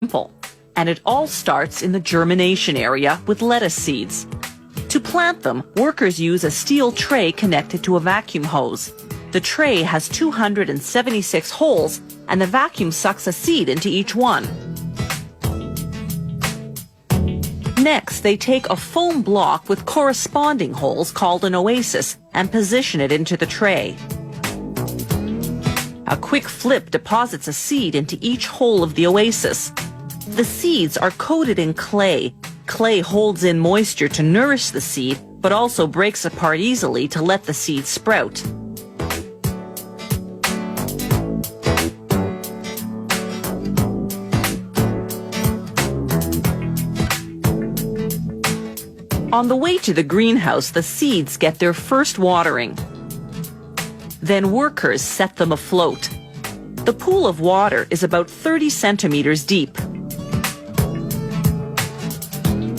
simple, and it all starts in the germination area with lettuce seeds. To plant them, workers use a steel tray connected to a vacuum hose. The tray has 276 holes, and the vacuum sucks a seed into each one. Next, they take a foam block with corresponding holes called an oasis and position it into the tray. A quick flip deposits a seed into each hole of the oasis. The seeds are coated in clay. Clay holds in moisture to nourish the seed, but also breaks apart easily to let the seed sprout. On the way to the greenhouse, the seeds get their first watering. Then workers set them afloat. The pool of water is about 30 centimeters deep.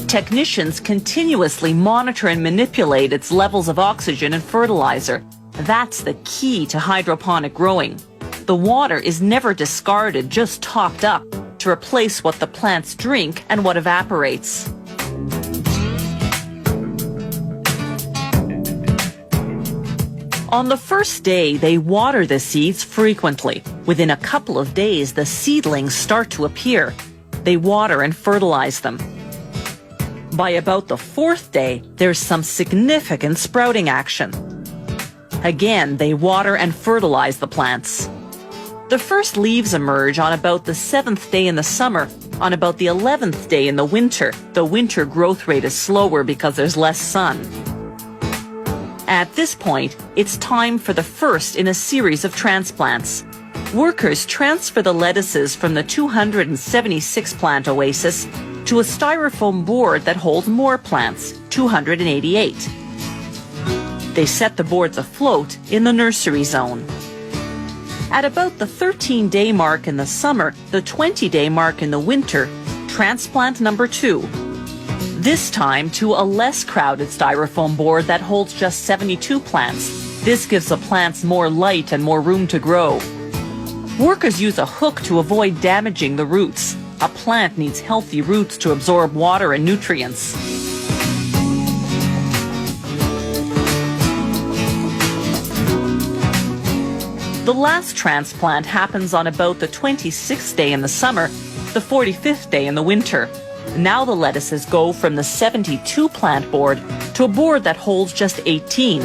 Technicians continuously monitor and manipulate its levels of oxygen and fertilizer. That's the key to hydroponic growing. The water is never discarded, just topped up to replace what the plants drink and what evaporates. On the first day, they water the seeds frequently. Within a couple of days, the seedlings start to appear. They water and fertilize them. By about the fourth day, there's some significant sprouting action. Again, they water and fertilize the plants. The first leaves emerge on about the 7th day in the summer. On about the 11th day in the winter growth rate is slower because there's less sun. At this point, it's time for the first in a series of transplants. Workers transfer the lettuces from the 276 plant oasis to a styrofoam board that holds more plants, 288. They set the boards afloat in the nursery zone. At about the 13-day mark in the summer, the 20-day mark in the winter, transplant number 2. This time to a less crowded styrofoam board that holds just 72 plants. This gives the plants more light and more room to grow. Workers use a hook to avoid damaging the roots. A plant needs healthy roots to absorb water and nutrients. The last transplant happens on about the 26th day in the summer, the 45th day in the winter. Now the lettuces go from the 72 plant board to a board that holds just 18.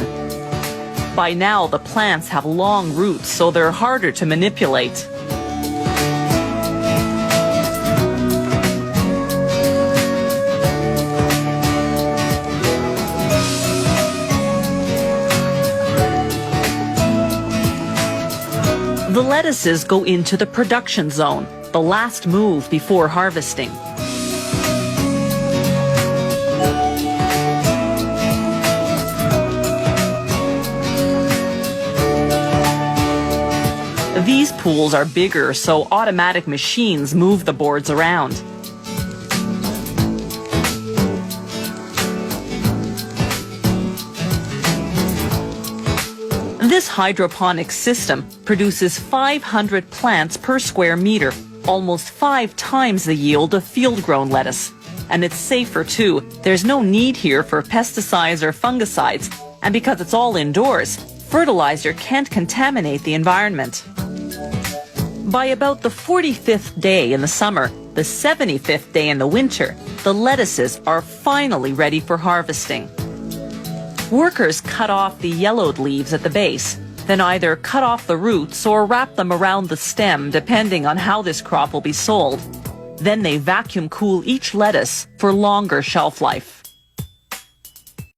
By now, the plants have long roots, so they're harder to manipulate. The lettuces go into the production zone, the last move before harvesting. These pools are bigger, so automatic machines move the boards around. This hydroponic system produces 500 plants per square meter, almost 5 times the yield of field-grown lettuce. And it's safer too. There's no need here for pesticides or fungicides, and because it's all indoors, fertilizer can't contaminate the environment. By about the 45th day in the summer, the 75th day in the winter, the lettuces are finally ready for harvesting. Workers cut off the yellowed leaves at the base, then either cut off the roots or wrap them around the stem depending on how this crop will be sold. Then they vacuum cool each lettuce for longer shelf life.